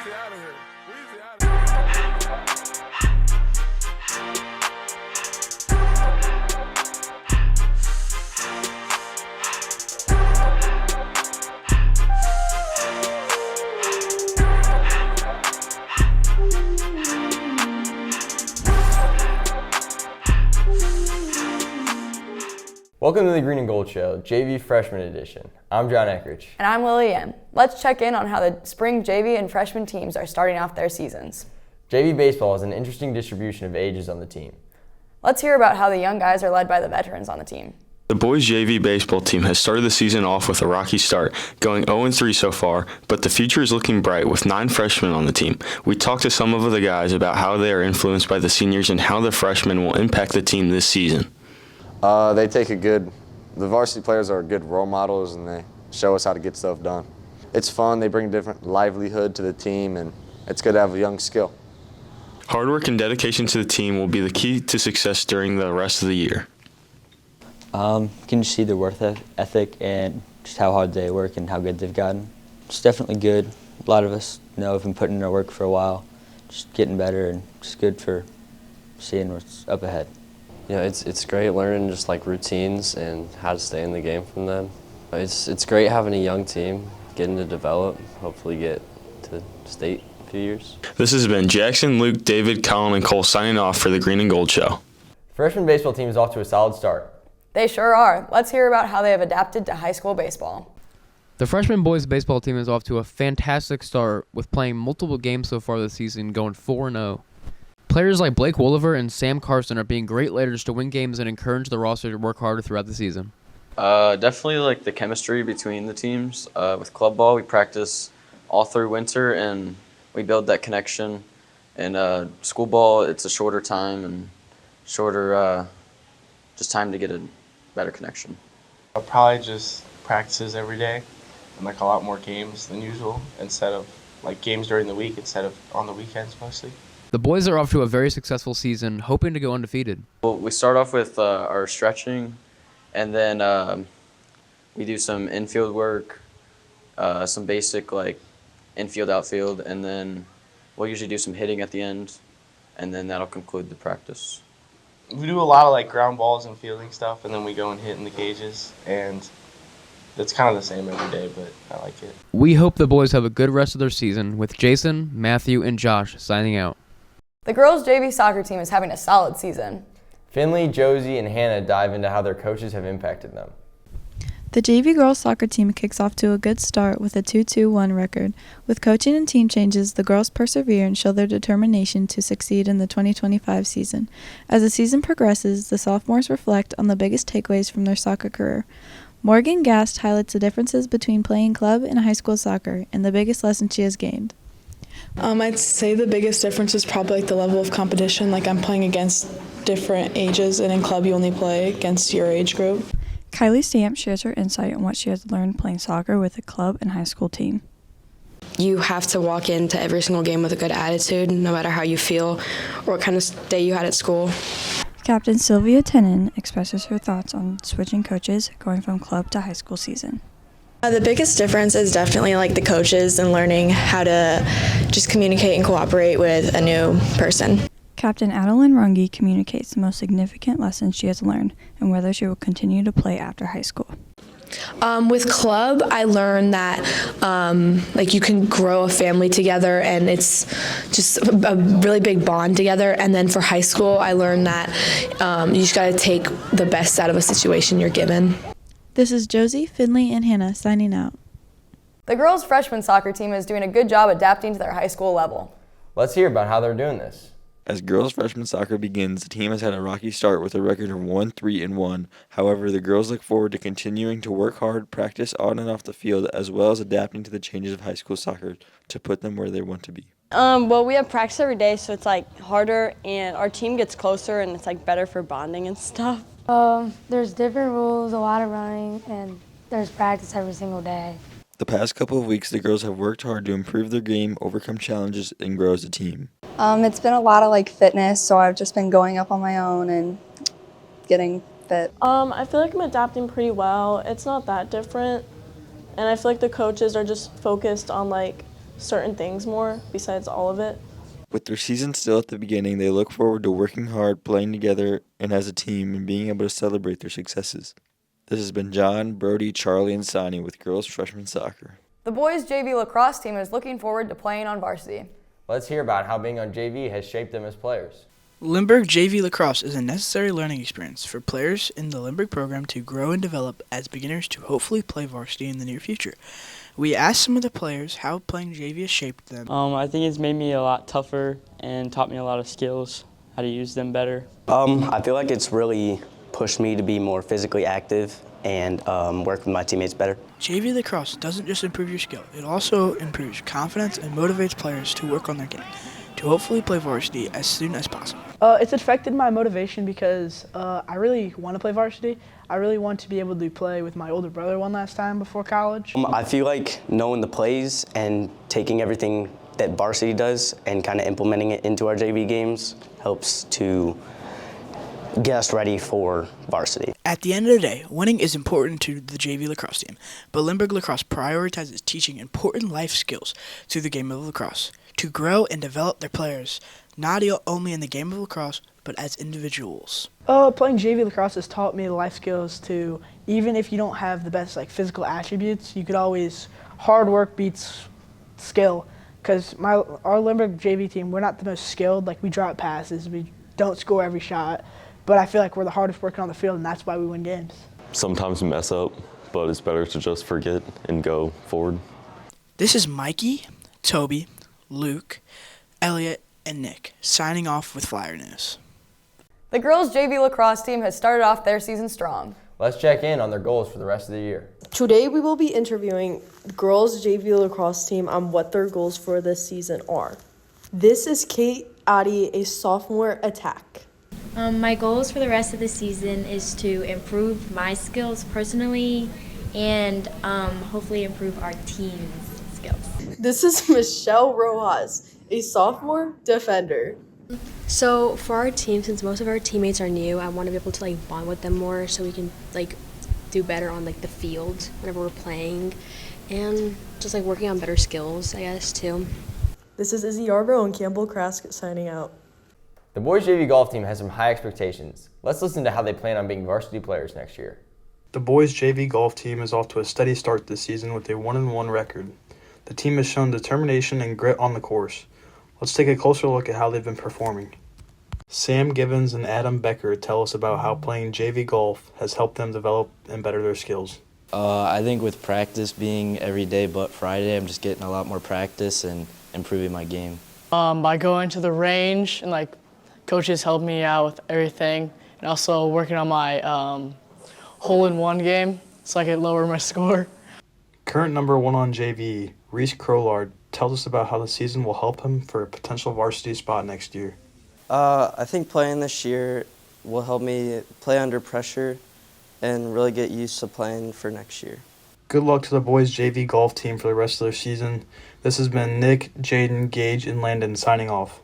Weezy out of here. Weezy out of here. Welcome to the Green and Gold Show, JV Freshman Edition. I'm John Eckrich. And I'm Lily M. Let's check in on how the spring JV and freshman teams are starting off their seasons. JV baseball has an interesting distribution of ages on the team. Let's hear about how the young guys are led by the veterans on the team. The boys JV baseball team has started the season off with a rocky start, going 0-3 so far, but the future is looking bright with 9 freshmen on the team. We talked to some of the guys about how they are influenced by the seniors and how the freshmen will impact the team this season. The varsity players are good role models and they show us how to get stuff done. It's fun, they bring different livelihood to the team, and it's good to have a young skill. Hard work and dedication to the team will be the key to success during the rest of the year. You can just see their work ethic and just how hard they work and how good they've gotten. It's definitely good. A lot of us have been putting in our work for a while, just getting better, and it's good for seeing what's up ahead. You know, it's great learning just like routines and how to stay in the game from them. It's great having a young team, getting to develop, hopefully get to state in a few years. This has been Jackson, Luke, David, Colin, and Cole signing off for the Green and Gold Show. The freshman baseball team is off to a solid start. They sure are. Let's hear about how they have adapted to high school baseball. The freshman boys baseball team is off to a fantastic start with playing multiple games so far this season, going 4-0. Players like Blake Wolliver and Sam Carson are being great leaders to win games and encourage the roster to work harder throughout the season. Definitely like the chemistry between the teams. With club ball, we practice all through winter and we build that connection. And school ball, it's a shorter time and shorter just time to get a better connection. I'll probably just practices every day and like a lot more games than usual instead of like games during the week instead of on the weekends mostly. The boys are off to a very successful season, hoping to go undefeated. Well, we start off with our stretching, and then we do some infield work, some basic like infield, outfield, and then we'll usually do some hitting at the end, and then that'll conclude the practice. We do a lot of like ground balls and fielding stuff, and then we go and hit in the cages, and it's kind of the same every day, but I like it. We hope the boys have a good rest of their season, with Jason, Matthew, and Josh signing out. The girls' JV soccer team is having a solid season. Finley, Josie, and Hannah dive into how their coaches have impacted them. The JV girls soccer team kicks off to a good start with a 2-2-1 record. With coaching and team changes, the girls persevere and show their determination to succeed in the 2025 season. As the season progresses, the sophomores reflect on the biggest takeaways from their soccer career. Morgan Gast highlights the differences between playing club and high school soccer and the biggest lesson she has gained. I'd say the biggest difference is probably like the level of competition. Like I'm playing against different ages, and in club you only play against your age group. Kylie Stamp shares her insight on what she has learned playing soccer with a club and high school team. You have to walk into every single game with a good attitude, no matter how you feel or what kind of day you had at school. Captain Sylvia Tenen expresses her thoughts on switching coaches going from club to high school season. The biggest difference is definitely like the coaches and learning how to just communicate and cooperate with a new person. Captain Adeline Runge communicates the most significant lessons she has learned and whether she will continue to play after high school. With club, I learned that like you can grow a family together and it's just a really big bond together. And then for high school, I learned that you just got to take the best out of a situation you're given. This is Josie, Finley, and Hannah signing out. The girls' freshman soccer team is doing a good job adapting to their high school level. Let's hear about how they're doing this. As girls' freshman soccer begins, the team has had a rocky start with a record of 1-3-1. However, the girls look forward to continuing to work hard, practice on and off the field, as well as adapting to the changes of high school soccer to put them where they want to be. Well, we have practice every day, so it's like harder, and our team gets closer, and it's like better for bonding and stuff. There's different rules, a lot of running, and there's practice every single day. The past couple of weeks, the girls have worked hard to improve their game, overcome challenges, and grow as a team. It's been a lot of like fitness, so I've just been going up on my own and getting fit. I feel like I'm adapting pretty well. It's not that different, and I feel like the coaches are just focused on like certain things more besides all of it. With their season still at the beginning, they look forward to working hard, playing together, and as a team, and being able to celebrate their successes. This has been John, Brody, Charlie, and Sonny with girls freshman soccer. The boys JV lacrosse team is looking forward to playing on varsity. Let's hear about how being on JV has shaped them as players. Lindbergh JV Lacrosse is a necessary learning experience for players in the Lindbergh program to grow and develop as beginners to hopefully play varsity in the near future. We asked some of the players how playing JV has shaped them. I think it's made me a lot tougher and taught me a lot of skills, how to use them better. I feel like it's really pushed me to be more physically active and work with my teammates better. JV Lacrosse doesn't just improve your skill, it also improves confidence and motivates players to work on their game, to hopefully play varsity as soon as possible. It's affected my motivation because I really want to play varsity. I really want to be able to play with my older brother one last time before college. I feel like knowing the plays and taking everything that varsity does and kind of implementing it into our JV games helps to get us ready for varsity. At the end of the day, winning is important to the JV lacrosse team, but Lindbergh Lacrosse prioritizes teaching important life skills through the game of lacrosse to grow and develop their players, not only in the game of lacrosse, but as individuals. Playing JV lacrosse has taught me the life skills to, even if you don't have the best physical attributes, you could always, hard work beats skill. Because our Lindbergh JV team, we're not the most skilled. We drop passes, we don't score every shot, but I feel like we're the hardest working on the field, and that's why we win games. Sometimes we mess up, but it's better to just forget and go forward. This is Mikey, Toby, Luke, Elliot, and Nick signing off with Flyer News. The girls JV lacrosse team has started off their season strong. Let's check in on their goals for the rest of the year. Today we will be interviewing the girls JV lacrosse team on what their goals for this season are. This is Kate Adi, a sophomore attack. My goals for the rest of the season is to improve my skills personally and hopefully improve our team's skills. This is Michelle Rojas, a sophomore defender. So for our team, since most of our teammates are new, I want to be able to bond with them more so we can do better on the field whenever we're playing, and just working on better skills, I guess, too. This is Izzy Yarbrough and Campbell Krask signing out. The boys JV golf team has some high expectations. Let's listen to how they plan on being varsity players next year. The boys JV golf team is off to a steady start this season with a 1-1 record. The team has shown determination and grit on the course. Let's take a closer look at how they've been performing. Sam Givens and Adam Becker tell us about how playing JV golf has helped them develop and better their skills. I think with practice being every day but Friday, I'm just getting a lot more practice and improving my game. By going to the range and coaches helped me out with everything, and also working on my hole-in-one game so I could lower my score. Current number 1 on JV, Reese Crowlard, tells us about how the season will help him for a potential varsity spot next year. I think playing this year will help me play under pressure and really get used to playing for next year. Good luck to the boys JV golf team for the rest of their season. This has been Nick, Jaden, Gage, and Landon signing off.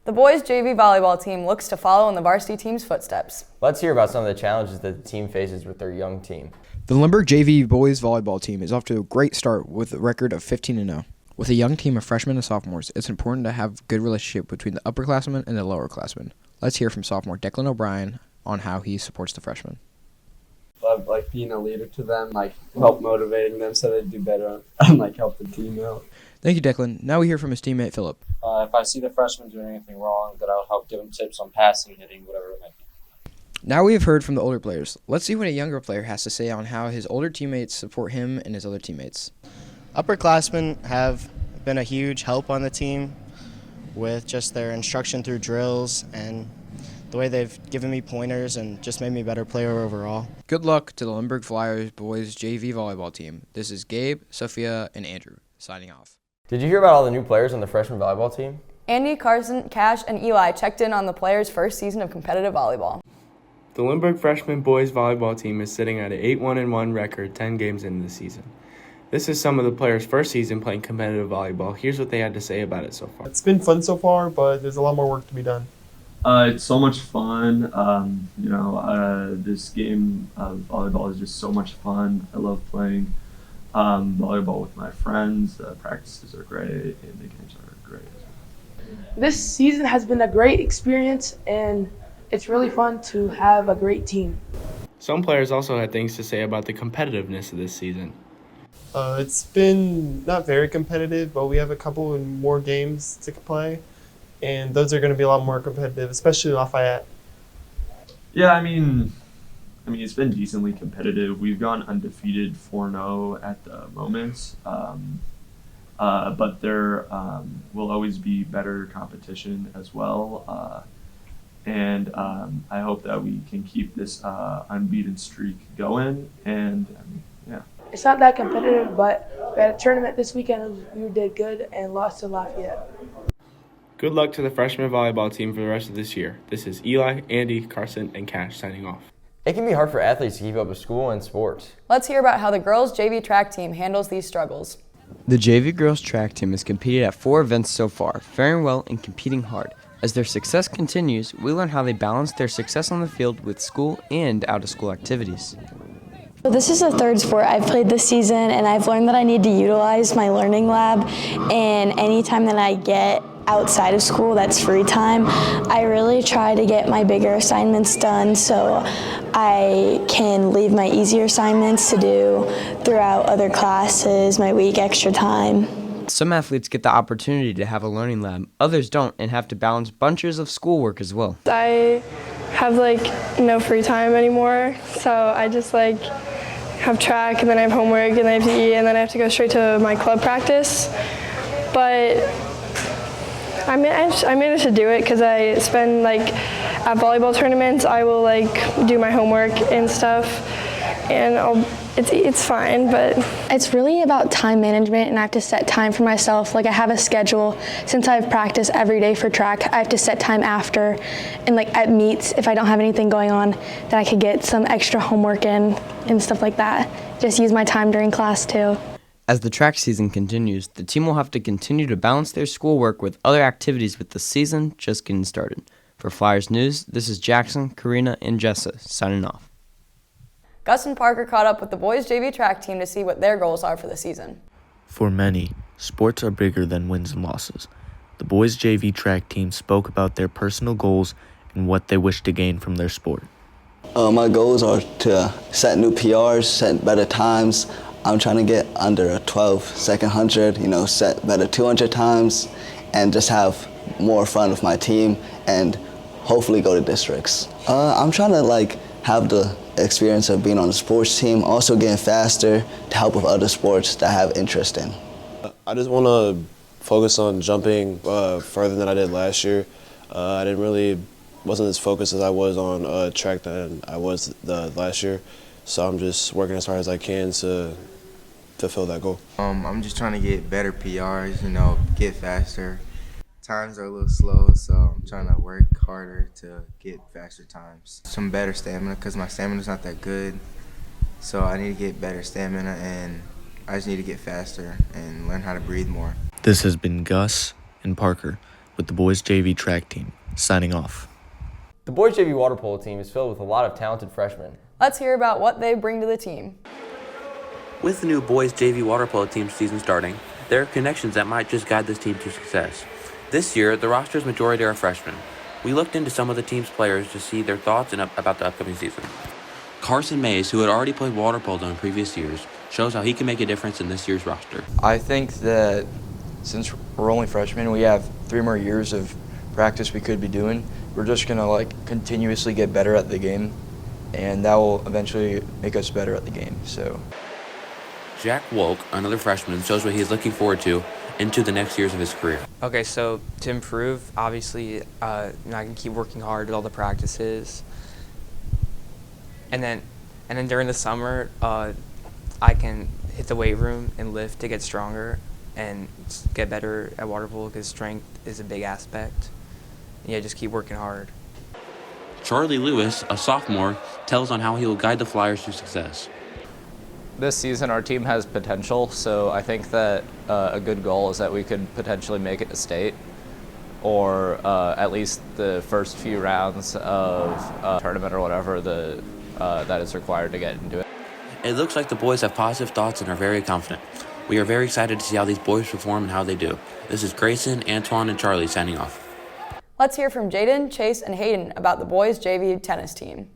The boys JV volleyball team looks to follow in the varsity team's footsteps. Let's hear about some of the challenges that the team faces with their young team. The Lindbergh JV boys volleyball team is off to a great start with a record of 15-0. With a young team of freshmen and sophomores, it's important to have a good relationship between the upperclassmen and the lowerclassmen. Let's hear from sophomore Declan O'Brien on how he supports the freshmen. Being a leader to them, help motivating them so they do better and help the team out. Thank you, Declan. Now we hear from his teammate Philip. If I see the freshmen doing anything wrong, that I'll help give them tips on passing, hitting, whatever it might be. Now we have heard from the older players. Let's see what a younger player has to say on how his older teammates support him and his other teammates. Upperclassmen have been a huge help on the team with just their instruction through drills and the way they've given me pointers and just made me a better player overall. Good luck to the Lindbergh Flyers boys JV volleyball team. This is Gabe, Sophia, and Andrew signing off. Did you hear about all the new players on the freshman volleyball team? Andy, Carson, Cash, and Eli checked in on the players' first season of competitive volleyball. The Lindbergh freshman boys volleyball team is sitting at an 8-1-1 record 10 games into the season. This is some of the players' first season playing competitive volleyball. Here's what they had to say about it so far. It's been fun so far, but there's a lot more work to be done. It's so much fun. This game of volleyball is just so much fun. I love playing. volleyball with my friends. The practices are great and the games are great as well. This season has been a great experience, and it's really fun to have a great team. Some players also had things to say about the competitiveness of this season. It's been not very competitive, but we have a couple more games to play, and those are going to be a lot more competitive, especially Lafayette. Yeah, I mean, it's been decently competitive. We've gone undefeated 4-0 at the moment, but there will always be better competition as well. And I hope that we can keep this unbeaten streak going. And yeah. It's not that competitive, but we had a tournament this weekend. We did good and lost to Lafayette. Good luck to the freshman volleyball team for the rest of this year. This is Eli, Andy, Carson, and Cash signing off. It can be hard for athletes to keep up with school and sports. Let's hear about how the girls' JV track team handles these struggles. The JV girls track team has competed at 4 events so far, faring well and competing hard. As their success continues, we learn how they balance their success on the field with school and out-of-school activities. So this is the third sport I've played this season, and I've learned that I need to utilize my learning lab, and any time that I get outside of school that's free time, I really try to get my bigger assignments done so I can leave my easier assignments to do throughout other classes, my week extra time. Some athletes get the opportunity to have a learning lab, others don't and have to balance bunches of schoolwork as well. I have no free time anymore, so I just have track and then I have homework and then I have to eat and then I have to go straight to my club practice. But I managed to do it because I spend at volleyball tournaments I will do my homework and stuff, and it's fine, but it's really about time management, and I have to set time for myself. I have a schedule. Since I have practice every day for track, I have to set time after, and at meets, if I don't have anything going on, then I could get some extra homework in and stuff like that. Just use my time during class too. As the track season continues, the team will have to continue to balance their schoolwork with other activities with the season just getting started. For Flyers News, this is Jackson, Karina, and Jessa signing off. Gus and Parker caught up with the boys' JV track team to see what their goals are for the season. For many, sports are bigger than wins and losses. The boys' JV track team spoke about their personal goals and what they wish to gain from their sport. My goals are to set new PRs, set better times. I'm trying to get under a 12-second 100, set better 200 times, and just have more fun with my team and hopefully go to districts. I'm trying to have the experience of being on a sports team, also getting faster to help with other sports that I have interest in. I just want to focus on jumping further than I did last year. I wasn't as focused as I was on track than I was last year, so I'm just working as hard as I can to fulfill that goal. I'm just trying to get better PRs, get faster. Times are a little slow, so I'm trying to work harder to get faster times. Some better stamina, because my stamina's not that good, so I need to get better stamina, and I just need to get faster and learn how to breathe more. This has been Gus and Parker with the boys JV track team, signing off. The boys JV water polo team is filled with a lot of talented freshmen. Let's hear about what they bring to the team. With the new boys JV water polo team season starting, there are connections that might just guide this team to success. This year, the roster's majority are freshmen. We looked into some of the team's players to see their thoughts about the upcoming season. Carson Mays, who had already played water polo in previous years, shows how he can make a difference in this year's roster. I think that since we're only freshmen, we have 3 more years of practice we could be doing. We're just going to continuously get better at the game, and that will eventually make us better at the game. So, Jack Wolk, another freshman, shows what he's looking forward to into the next years of his career. Okay, so to improve, obviously, I can keep working hard at all the practices, and then during the summer, I can hit the weight room and lift to get stronger and get better at water polo because strength is a big aspect. And yeah, just keep working hard. Charlie Lewis, a sophomore, tells on how he will guide the Flyers to success. This season our team has potential, so I think that a good goal is that we could potentially make it to state, or at least the first few rounds of tournament or whatever that is required to get into it. It looks like the boys have positive thoughts and are very confident. We are very excited to see how these boys perform and how they do. This is Grayson, Antoine, and Charlie signing off. Let's hear from Jaden, Chase, and Hayden about the boys' JV tennis team.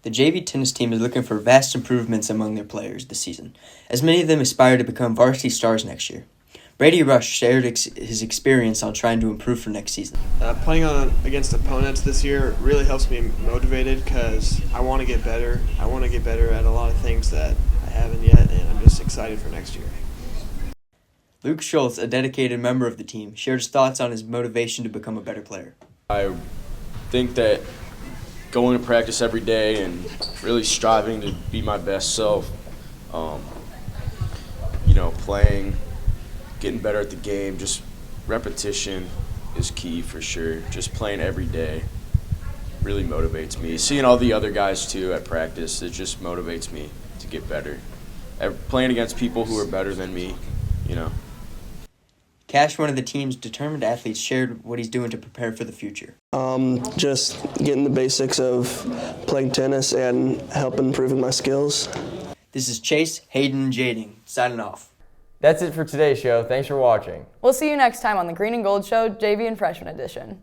The JV tennis team is looking for vast improvements among their players this season, as many of them aspire to become varsity stars next year. Brady Rush shared his experience on trying to improve for next season. Playing against opponents this year really helps me motivated because I want to get better. I want to get better at a lot of things that I haven't yet, and I'm just excited for next year. Luke Schultz, a dedicated member of the team, shared his thoughts on his motivation to become a better player. I think that going to practice every day and really striving to be my best self, playing, getting better at the game, just repetition is key for sure. Just playing every day really motivates me. Seeing all the other guys too at practice, it just motivates me to get better. Playing against people who are better than me, Cash, one of the team's determined athletes, shared what he's doing to prepare for the future. Just getting the basics of playing tennis and help improving my skills. This is Chase, Hayden, and Jaden, signing off. That's it for today's show. Thanks for watching. We'll see you next time on the Green and Gold Show, JV and Freshman Edition.